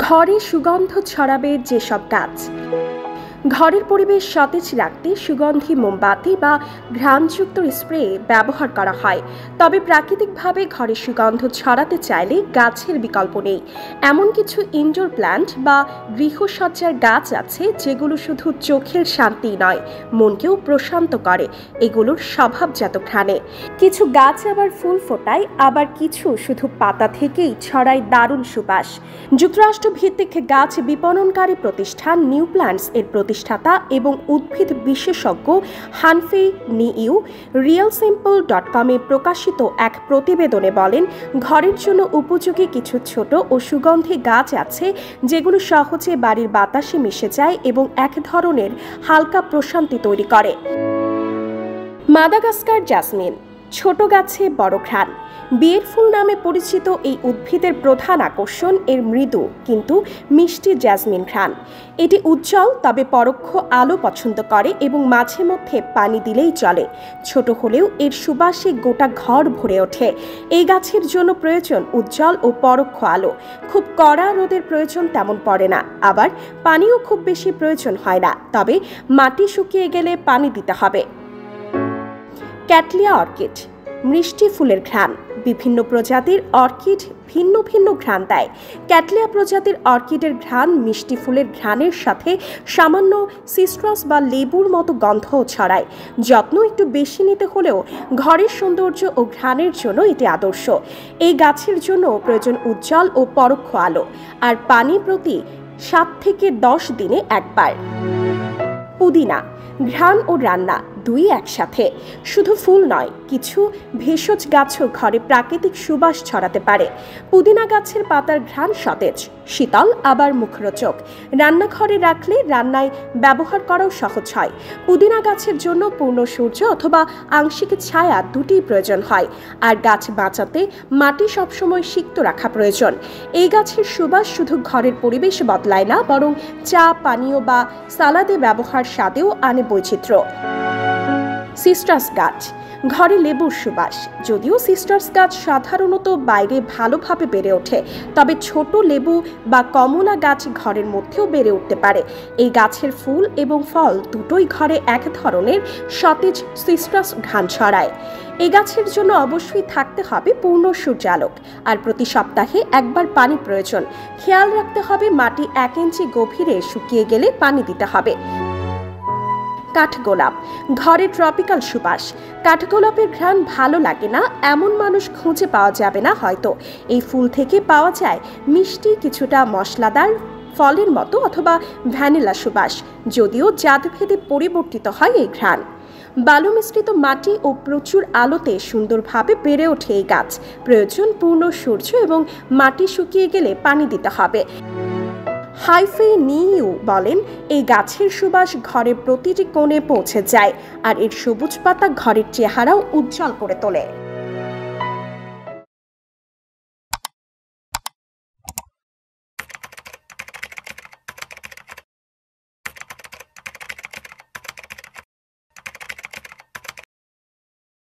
ঘরে সুগন্ধ ছড়াবে যেসব গাছ। ঘরের পরিবেশ সতেজ রাখতে সুগন্ধি মোমবাতি বা ঘ্রাণযুক্ত স্প্রে ব্যবহার করা হয়। তবে প্রাকৃতিকভাবে ঘরে সুগন্ধ ছড়াতে চাইলে গাছের বিকল্প নেই। এমন কিছু ইনডোর প্ল্যান্ট বা গৃহসজ্জার গাছ আছে যেগুলো শুধু চোখের শান্তি নয়, মনকেও প্রশান্ত করে এগুলোর স্বভাবজাত ঘ্রাণে। কিছু গাছ আবার ফুল ফোটায়, আবার কিছু শুধু পাতা থেকেই ছড়ায় দারুণ সুবাস। যুক্তরাষ্ট্র ভিত্তিক গাছ বিপণনকারী প্রতিষ্ঠান নিউ প্ল্যান্টস এর প্রতিষ্ঠাতা এবং উদ্ভিদ বিশেষজ্ঞ হানফি নিইউ realsimple.com-এ প্রকাশিত এক প্রতিবেদনে বলেন, ঘরের জন্য উপযোগী কিছু ছোট ও সুগন্ধি গাছ আছে যেগুলো সহজে বাড়ির বাতাসে মিশে যায় এবং এক ধরনের হালকা প্রশান্তি তৈরি করে। মাদাগাস্কার জ্যাসমিন, ছোট গাছে বড় ঘ্রাণ। বিয়ের ফুল নামে পরিচিত এই উদ্ভিদের প্রধান আকর্ষণ এর মৃদু কিন্তু মিষ্টি জ্যাসমিন ঘ্রাণ। এটি উজ্জ্বল তবে পরোক্ষ আলো পছন্দ করে এবং মাঝে মধ্যে পানি দিলেই চলে। ছোট হলেও এর সুবাসে গোটা ঘর ভরে ওঠে। এই গাছের জন্য প্রয়োজন উজ্জ্বল ও পরোক্ষ আলো। খুব কড়া রোদের প্রয়োজন তেমন পড়ে না, আবার পানিও খুব বেশি প্রয়োজন হয় না, তবে মাটি শুকিয়ে গেলে পানি দিতে হবে। ক্যাটলিয়া অর্কিড, মিষ্টি ফুলের ঘ্রাণ। বিভিন্ন প্রজাতির অর্কিড ভিন্ন ভিন্ন ঘ্রাণ দেয়। ক্যাটলিয়া প্রজাতির অর্কিডের ঘ্রাণ মিষ্টি ফুলের ঘ্রাণের সাথে সামান্য সিট্রাস বা লেবুর মতো গন্ধও ছড়ায়। যত্ন একটু বেশি নিতে হলেও ঘরের সৌন্দর্য ও ঘ্রাণের জন্য এটি আদর্শ। এই গাছের জন্য প্রয়োজন উজ্জ্বল ও পরোক্ষ আলো, আর পানি প্রতি 7 থেকে 10 দিনে একবার। পুদিনা, ঘ্রাণ ও রান্না দুই একসাথে। শুধু ফুল নয়, কিছু ভেষজ গাছও ঘরে প্রাকৃতিক সুবাস ছড়াতে পারে। পুদিনা গাছের পাতার ঘ্রাণ সতেজ, শীতল আবার মুখরোচক। রান্নাঘরে রাখলে রান্নায় ব্যবহার করাও সহজ হয়। পুদিনা গাছের জন্য পূর্ণ সূর্য অথবা আংশিক ছায়া দুটিই প্রয়োজন হয়, আর গাছ বাঁচাতে মাটি সবসময় সিক্ত রাখা প্রয়োজন। এই গাছের সুবাস শুধু ঘরের পরিবেশ বদলায় না, বরং চা, পানীয় বা সালাদে ব্যবহার স্বাদেও আনে বৈচিত্র্য। সিট্রাস গাছ, ঘরে লেবুর সুবাস। যদিও সিট্রাস গাছ সাধারণত বাইরে ভালোভাবে বেড়ে ওঠে, তবে ছোট লেবু বা কমলা গাছ ঘরের মধ্যেও বেড়ে উঠতে পারে। এই গাছের ফুল এবং ফল দুটোই ঘরে এক ধরনের সতেজ সিট্রাস ঘ্রাণ ছড়ায়। এই গাছের জন্য অবশ্যই থাকতে হবে পূর্ণ সূর্যালোক, আর প্রতি সপ্তাহে একবার পানি প্রয়োজন। খেয়াল রাখতে হবে মাটি 1 ইঞ্চি গভীরে শুকিয়ে গেলে পানি দিতে হবে। কাঠগোলাপ, ঘরে ট্রপিক্যাল সুবাস। কাঠগোলাপের ঘ্রাণ ভালো লাগে না এমন মানুষ খুঁজে পাওয়া যাবে না হয়তো। এই ফুল থেকে পাওয়া যায় মিষ্টি, কিছুটা মশলাদার ফলের মতো অথবা ভ্যানিলা সুবাস, যদিও জাতভেদে পরিবর্তিত হয় এই ঘ্রাণ। বালু মিশ্রিত মাটি ও প্রচুর আলোতে সুন্দরভাবে বেড়ে ওঠে এই গাছ। প্রয়োজন পূর্ণ সূর্য এবং মাটি শুকিয়ে গেলে পানি দিতে হবে। হাইফি নিইউ বলেন, এই গাছের সুবাস ঘরের প্রতিটি কোণে পৌঁছে যায়, আর এর সবুজ পাতা ঘরের চেহারাও উজ্জ্বল করে তোলে।